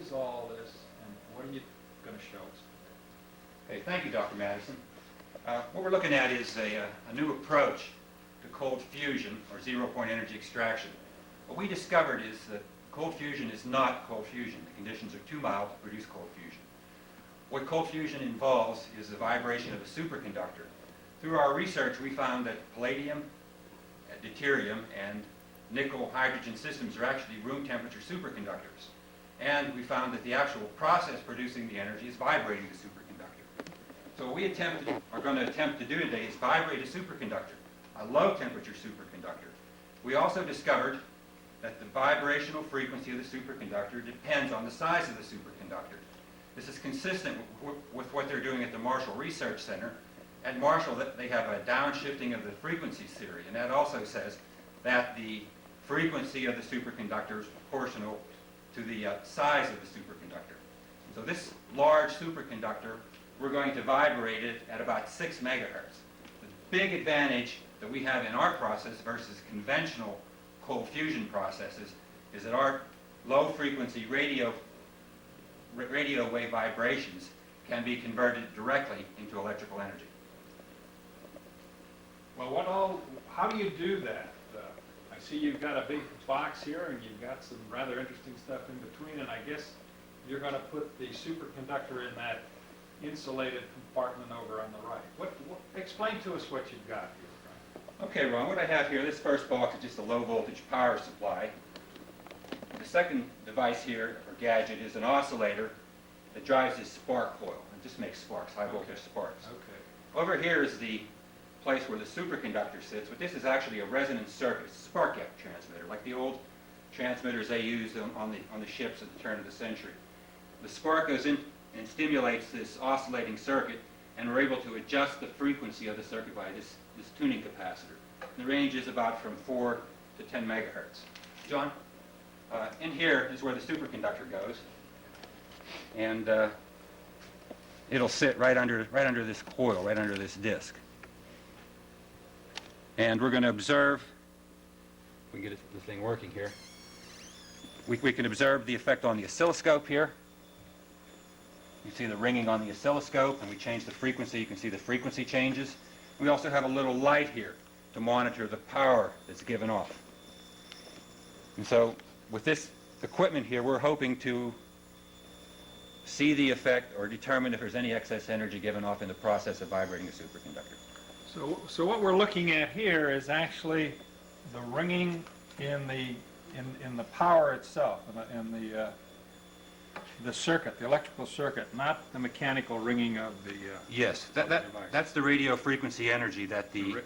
is all this, and what are you going to show us? Okay, thank you, Dr. Madison. What we're looking at is a new approach to cold fusion, or zero-point energy extraction. What we discovered is that cold fusion is not cold fusion. The conditions are too mild to produce cold fusion. What cold fusion involves is the vibration of a superconductor. Through our research, we found that palladium, deuterium, and nickel hydrogen systems are actually room temperature superconductors. And we found that the actual process producing the energy is vibrating the superconductor. So what we are going to attempt to do today is vibrate a superconductor, a low temperature superconductor. We also discovered that the vibrational frequency of the superconductor depends on the size of the superconductor. This is consistent with what they're doing at the Marshall Research Center. At Marshall, they have a downshifting of the frequency theory, and that also says that the frequency of the superconductor is proportional to the size of the superconductor. So this large superconductor, we're going to vibrate it at about 6 megahertz. The big advantage that we have in our process versus conventional cold fusion processes is that our low frequency radio wave vibrations can be converted directly into electrical energy. Well, how do you do that? I see you've got a big box here, and you've got some rather interesting stuff in between, and I guess you're going to put the superconductor in that insulated compartment over on the right. Explain to us what you've got here, Frank. Okay, Ron, what I have here, this first box is just a low voltage power supply. The second device here, or gadget, is an oscillator that drives this spark coil. It just makes sparks, high voltage sparks. Okay. Over here is the place where the superconductor sits, but this is actually a resonance circuit, spark gap transmitter, like the old transmitters they used on the ships at the turn of the century. The spark goes in and stimulates this oscillating circuit, and we're able to adjust the frequency of the circuit by this tuning capacitor. The range is about from 4 to 10 megahertz. John, in here is where the superconductor goes, and it'll sit right under this coil, right under this disc. And we're going to observe, if we can get the thing working here, we can observe the effect on the oscilloscope here. You see the ringing on the oscilloscope, and we change the frequency. You can see the frequency changes. We also have a little light here to monitor the power that's given off. And so with this equipment here, we're hoping to see the effect or determine if there's any excess energy given off in the process of vibrating a superconductor. So what we're looking at here is actually the ringing in the power itself, in the circuit, the electrical circuit, not the mechanical ringing of the yes, that's the radio frequency energy that the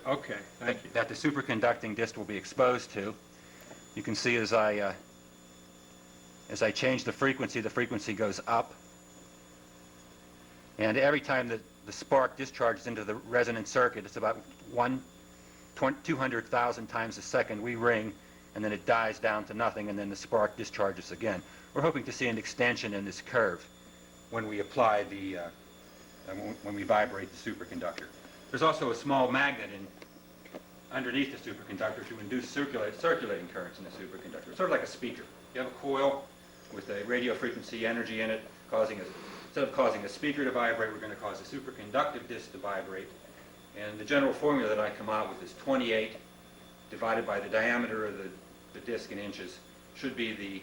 that the superconducting disc will be exposed to. You can see as I change the frequency goes up, and every time that the spark discharges into the resonance circuit, it's about 200,000 times a second we ring, and then it dies down to nothing, and then the spark discharges again. We're hoping to see an extension in this curve when we apply when we vibrate the superconductor. There's also a small magnet underneath the superconductor to induce circulating currents in the superconductor. It's sort of like a speaker. You have a coil with a radio frequency energy in it, instead of causing a speaker to vibrate, we're going to cause a superconductive disc to vibrate. And the general formula that I come out with is 28 divided by the diameter of the disc in inches should be the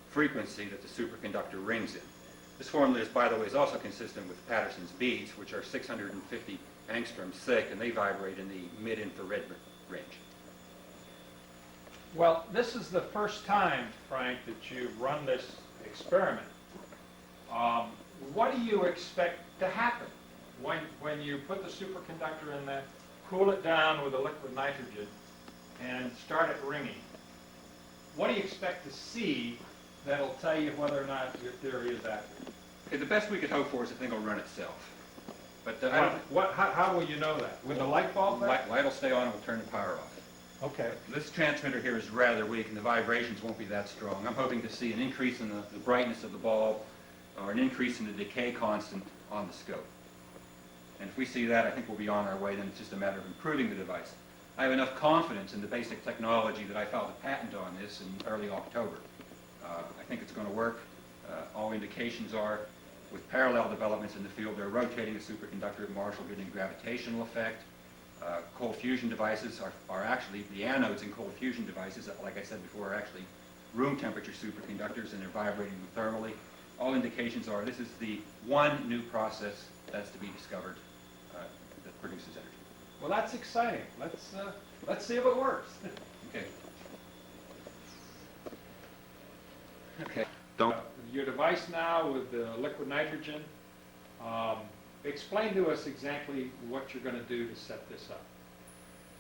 frequency that the superconductor rings in. This formula, by the way, is also consistent with Patterson's beads, which are 650 angstroms thick, and they vibrate in the mid-infrared range. Well, this is the first time, Frank, that you've run this experiment. What do you expect to happen when you put the superconductor in there, cool it down with a liquid nitrogen, and start it ringing? What do you expect to see that'll tell you whether or not your theory is accurate? Okay, the best we could hope for is the thing will run itself. But how will you know that? With the light bulb there? Light will stay on and we'll turn the power off. Okay. This transmitter here is rather weak and the vibrations won't be that strong. I'm hoping to see an increase in the brightness of the bulb or an increase in the decay constant on the scope. And if we see that, I think we'll be on our way. Then it's just a matter of improving the device. I have enough confidence in the basic technology that I filed a patent on this in early October. I think it's going to work, All indications are, with parallel developments in the field, they're rotating the superconductor at Marshall, getting gravitational effect. Cold fusion devices are actually, the anodes in cold fusion devices, like I said before, are actually room temperature superconductors, and they're vibrating thermally. All indications are this is the one new process that's to be discovered that produces energy. Well, that's exciting. Let's see if it works. Okay. Okay. Your device now with the liquid nitrogen, explain to us exactly what you're going to do to set this up.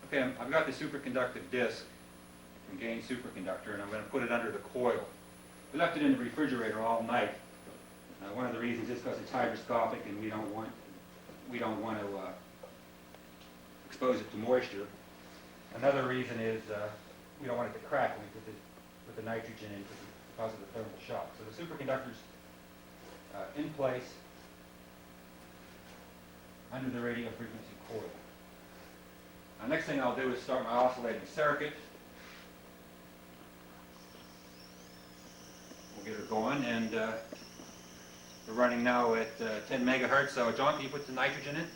Okay, I've got the superconductive disk from Gain Superconductor, and I'm going to put it under the coil. We left it in the refrigerator all night. One of the reasons is because it's hygroscopic, and we don't want to expose it to moisture. Another reason is we don't want it to crack when we put the nitrogen in because of the thermal shock. So the superconductor's in place under the radio frequency coil. Now, next thing I'll do is start my oscillating circuit. We'll get her going, and we're running now at 10 megahertz. So, John, can you put the nitrogen in?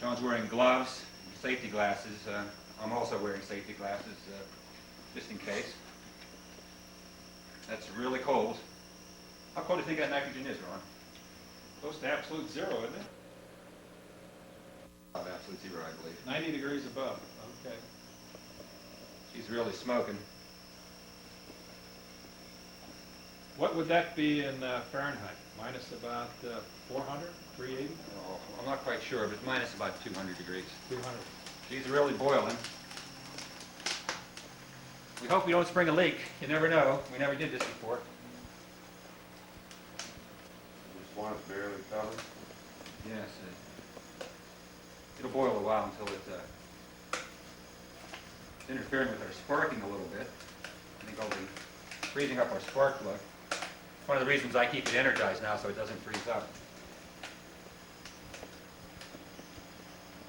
John's wearing gloves, safety glasses. I'm also wearing safety glasses, just in case. That's really cold. How cold do you think that nitrogen is, Ron? Close to absolute zero, isn't it? About absolute zero, I believe. 90 degrees above. Okay. She's really smoking. What would that be in Fahrenheit? Minus about 400, 380? Oh, I'm not quite sure, but minus about 200 degrees. 200. She's really boiling. We hope we don't spring a leak. You never know. We never did this before. This one is barely covered. Yes. It'll boil a while until it's interfering with our sparking a little bit. I think I'll be freezing up our spark plug. One of the reasons I keep it energized now so it doesn't freeze up.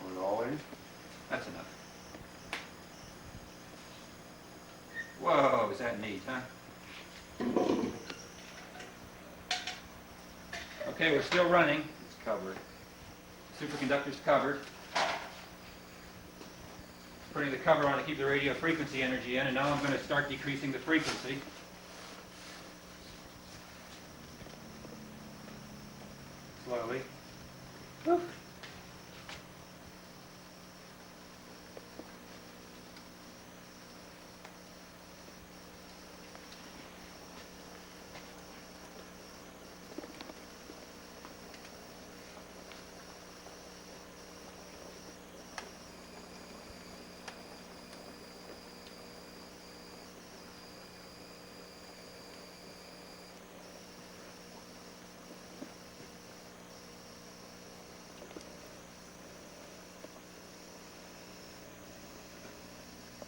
Want it all in? That's enough. Whoa, is that neat, huh? Okay, we're still running. It's covered. Superconductor's covered. Putting the cover on to keep the radio frequency energy in, and now I'm going to start decreasing the frequency. Slowly. Woo.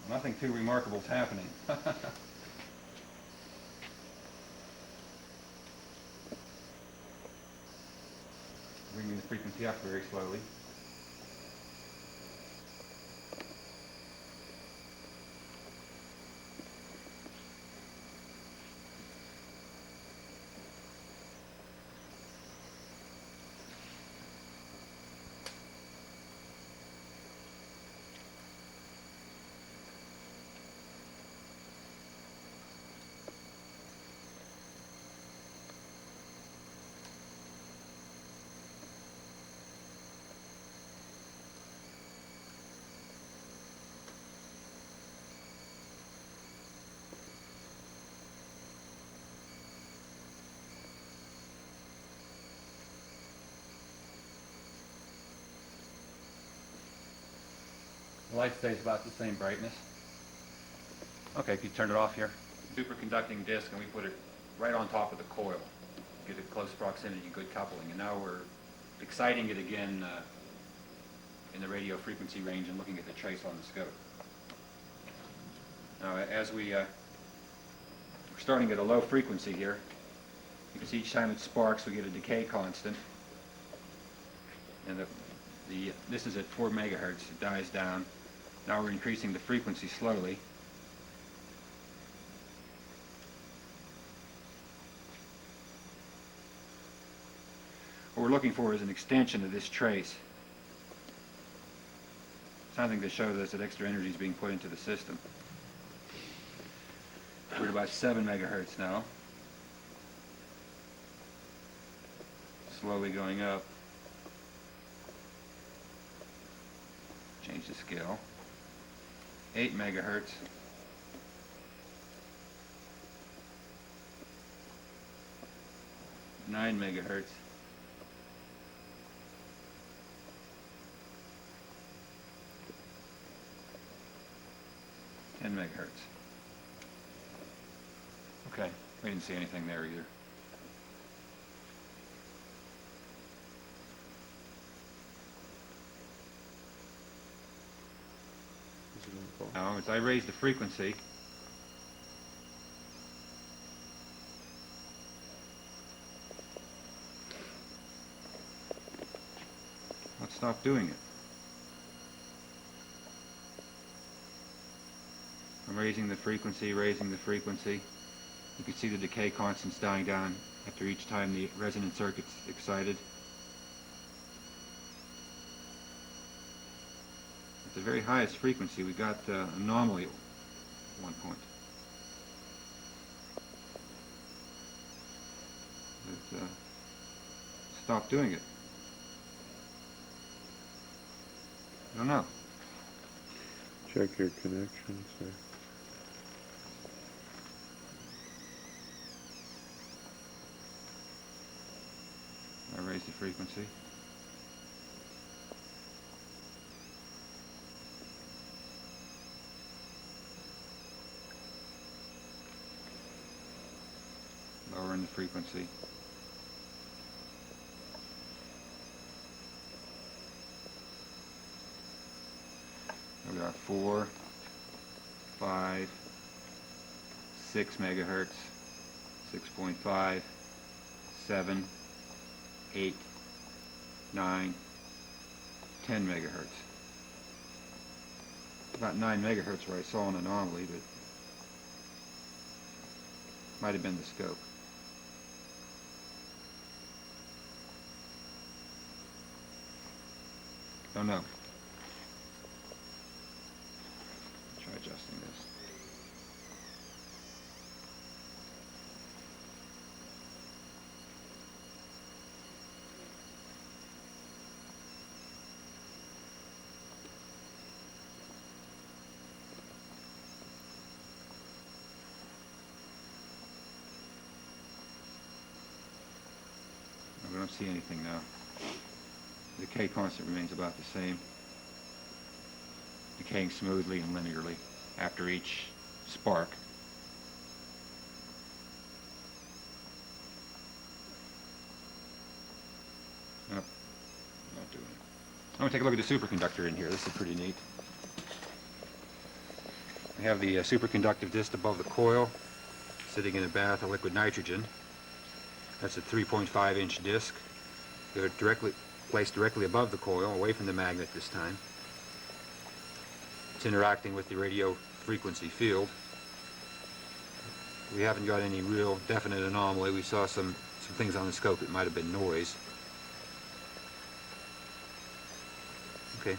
Nothing too remarkable is happening. Bringing the frequency up very slowly. The light stays about the same brightness. Okay, if you turn it off here. Superconducting disc, and we put it right on top of the coil. Get it close proximity, good coupling. And now we're exciting it again in the radio frequency range and looking at the trace on the scope. Now, as we're starting at a low frequency here, you can see each time it sparks, we get a decay constant. And this is at 4 megahertz. It dies down. Now we're increasing the frequency slowly. we're looking for is an extension of this trace. Something that shows us that extra energy is being put into the system. We're at about 7 megahertz now. Slowly going up. Change the scale. 8 megahertz. 9 megahertz. 10 megahertz. Okay, we didn't see anything there either. Now, as I raise the frequency, let's stop doing it. I'm raising the frequency, raising the frequency. You can see the decay constants dying down after each time the resonant circuit's excited. At the very highest frequency, we got anomaly at one point. But, stop doing it. I don't know. Check your connections there. I raise the frequency. Lowering the frequency. We got 4, 5, 6 megahertz, 6.5, 7, 8, 9, 10 megahertz. About 9 megahertz where I saw an anomaly, but might have been the scope. Don't know. Try adjusting this. I don't see anything now. The decay constant remains about the same, decaying smoothly and linearly after each spark. Nope, not doing it. I'm going to take a look at the superconductor in here. This is pretty neat. We have the superconductive disc above the coil, sitting in a bath of liquid nitrogen. That's a 3.5-inch disc. They're placed directly above the coil, away from the magnet this time. It's interacting with the radio frequency field. We haven't got any real definite anomaly. We saw some things on the scope that might have been noise. Okay.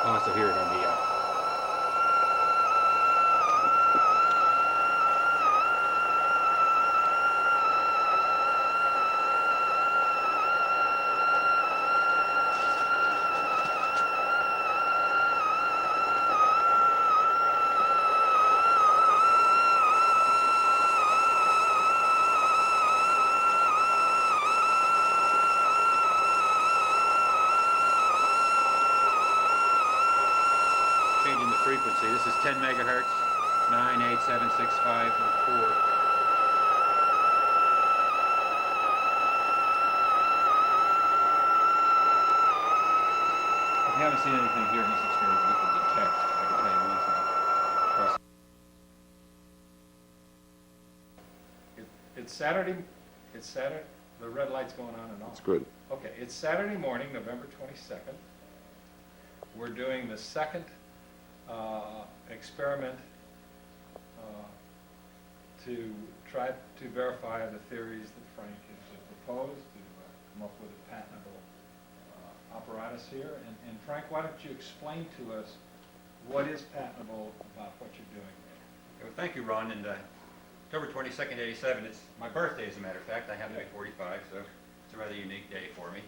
I'll also hear it on the changing the frequency. This is 10 megahertz, 9, 8, 7, 6, 5, and 4. If you haven't seen anything here in this experiment we can detect, I can tell you anything. It's Saturday, the red light's going on and off. That's good. Okay, it's Saturday morning, November 22nd. We're doing the second experiment to try to verify the theories that Frank has proposed to come up with a patentable apparatus here. And Frank, why don't you explain to us what is patentable about what you're doing there? Well, thank you, Ron. And October 22nd, '87, it's my birthday, as a matter of fact. I happen to be 45, so it's a rather unique day for me.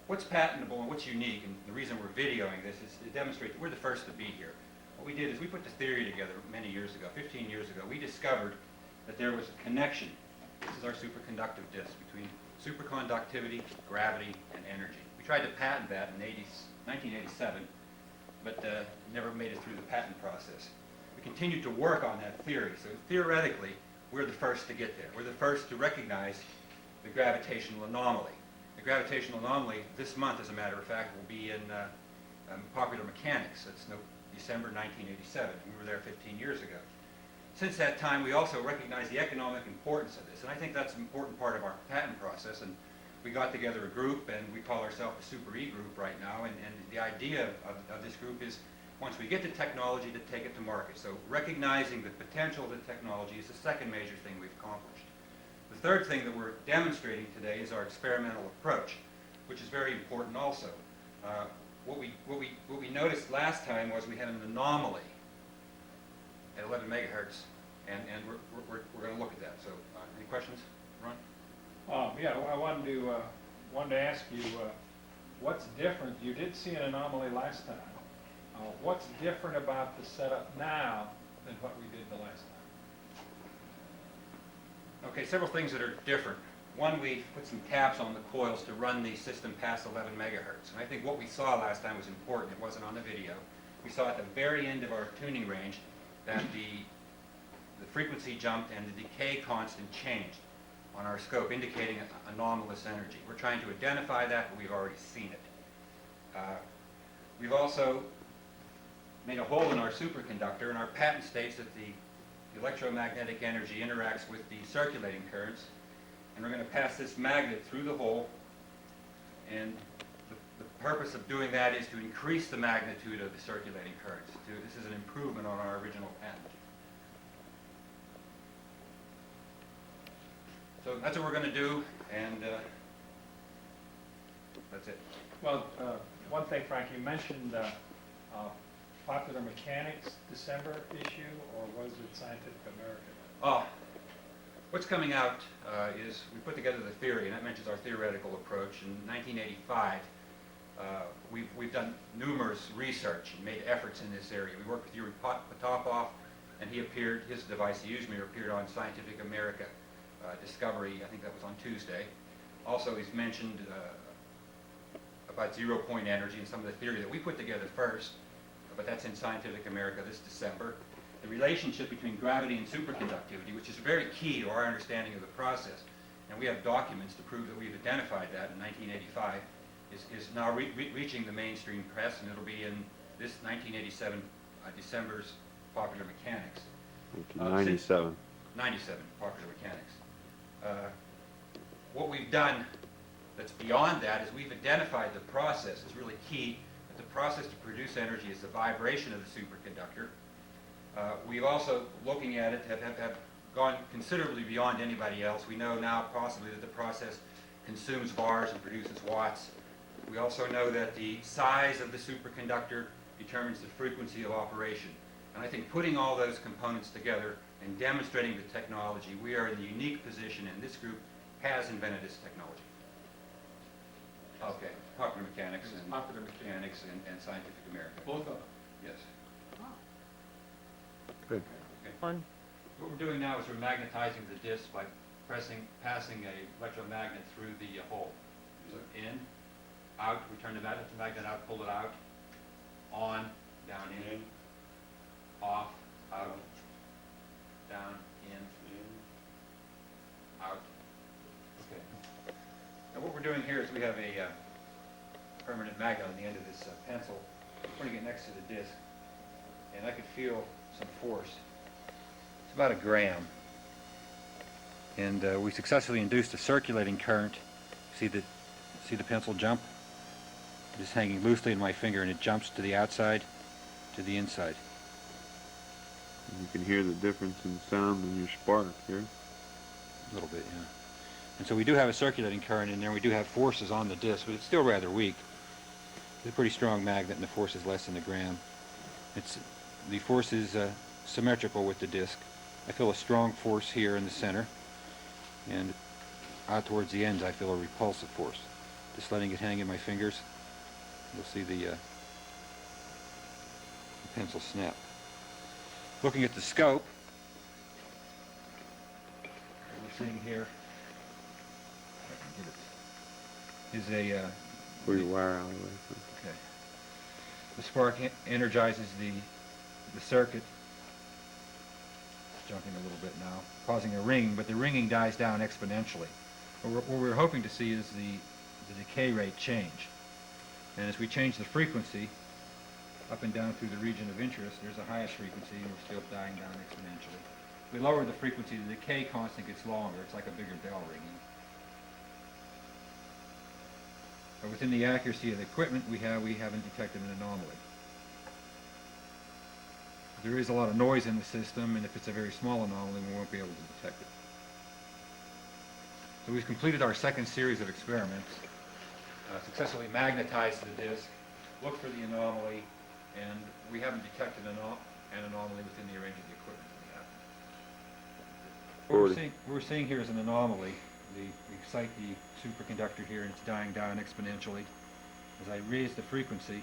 What's patentable and what's unique, and the reason we're videoing this is to demonstrate that we're the first to be here. What we did is we put the theory together many years ago, 15 years ago. We discovered that there was a connection, this is our superconductive disk, between superconductivity, gravity, and energy. We tried to patent that in 1987, but never made it through the patent process. We continued to work on that theory, so theoretically, we're the first to get there. We're the first to recognize the gravitational anomaly. The gravitational anomaly this month, as a matter of fact, will be in Popular Mechanics. It's December 1987. We were there 15 years ago. Since that time, we also recognize the economic importance of this, and I think that's an important part of our patent process. And we got together a group, and we call ourselves the Super E group right now. And the idea of this group is, once we get the technology, to take it to market. So recognizing the potential of the technology is the second major thing we've accomplished. The third thing that we're demonstrating today is our experimental approach, which is very important also. What we noticed last time was we had an anomaly at 11 megahertz, and we're going to look at that. So, any questions, Ron? Yeah, I wanted to ask you what's different. You did see an anomaly last time. What's different about the setup now than what we did the last time? Okay, several things that are different. One, we put some caps on the coils to run the system past 11 megahertz. And I think what we saw last time was important. It wasn't on the video. We saw at the very end of our tuning range that the frequency jumped and the decay constant changed on our scope, indicating anomalous energy. We're trying to identify that, but we've already seen it. We've also made a hole in our superconductor, and our patent states that the electromagnetic energy interacts with the circulating currents, and we're going to pass this magnet through the hole, and the purpose of doing that is to increase the magnitude of the circulating currents. This is an improvement on our original patent. So that's what we're going to do, and that's it. Well, one thing, Frank, you mentioned Popular Mechanics December issue, or was it Scientific American? What's coming out is we put together the theory, and that mentions our theoretical approach. In 1985, we've done numerous research and made efforts in this area. We worked with Yuri Potapov, and his device, the Uzmir, appeared on Scientific America Discovery, I think that was on Tuesday. Also, he's mentioned about zero-point energy and some of the theory that we put together first, but that's in Scientific America this December. The relationship between gravity and superconductivity, which is very key to our understanding of the process, and we have documents to prove that we've identified that in 1985, is now reaching the mainstream press, and it'll be in this 1987 December's Popular Mechanics. 97. 97, Popular Mechanics. What we've done that's beyond that is we've identified the process is really key. That the process to produce energy is the vibration of the superconductor. We've also, looking at it, have gone considerably beyond anybody else. We know now possibly that the process consumes bars and produces watts. We also know that the size of the superconductor determines the frequency of operation. And I think putting all those components together and demonstrating the technology, we are in the unique position, and this group has invented this technology. Okay, Popular Mechanics and Popular Mechanics and Scientific America. Both of them. Yes. Good. Okay. One. What we're doing now is we're magnetizing the disc by passing a electromagnet through the hole. So in, out, we turn the magnet out, pull it out, on, down, in, off, out, down, in, out. Okay. Now what we're doing here is we have a permanent magnet on the end of this pencil. We're putting it next to the disc, and I could feel some force. It's about a gram. And we successfully induced a circulating current. See the pencil jump? Just hanging loosely in my finger, and it jumps to the outside. to the inside. You can hear the difference in sound in your spark here. A little bit, yeah. And so we do have a circulating current in there. We do have forces on the disc, but it's still rather weak. It's a pretty strong magnet, and the force is less than a gram. The force is symmetrical with the disc. I feel a strong force here in the center, and out towards the ends I feel a repulsive force. Just letting it hang in my fingers, you'll see the pencil snap. Looking at the scope, what we're seeing here is a Pull your wire out of the way. okay. The spark energizes the circuit. It's jumping a little bit now, causing a ring, but the ringing dies down exponentially. What we're hoping to see is the decay rate change. And as we change the frequency up and down through the region of interest, there's the highest frequency, and we're still dying down exponentially. If we lower the frequency, the decay constant gets longer. It's like a bigger bell ringing. But within the accuracy of the equipment we haven't detected an anomaly. There is a lot of noise in the system, and if it's a very small anomaly, we won't be able to detect it. So we've completed our second series of experiments, successfully magnetized the disk, looked for the anomaly, and we haven't detected an anomaly within the range of the equipment that we have. What we're seeing here is an anomaly. We excite the superconductor here, and it's dying down exponentially. As I raise the frequency,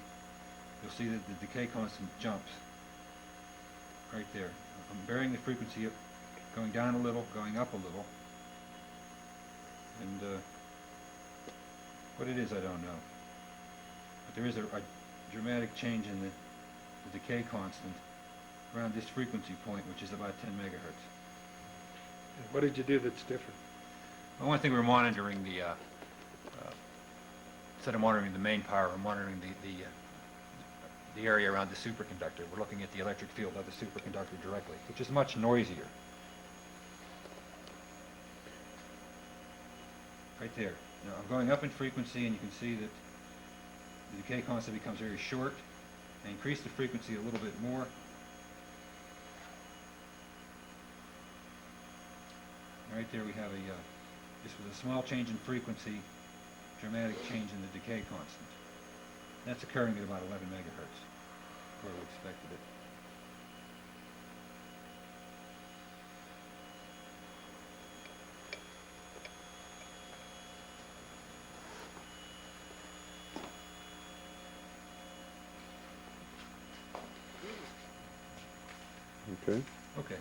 you'll see that the decay constant jumps right there. I'm varying the frequency up, going down a little, going up a little, and what it is I don't know. But there is a dramatic change in the decay constant around this frequency point, which is about 10 megahertz. What did you do that's different? Well, one thing we're monitoring instead of monitoring the main power, we're monitoring the area around the superconductor. We're looking at the electric field of the superconductor directly, which is much noisier. Right there. Now I'm going up in frequency, and you can see that the decay constant becomes very short. I increase the frequency a little bit more. Right there we have just with a small change in frequency, dramatic change in the decay constant. That's occurring at about 11 megahertz, where we expected it. Okay. Okay.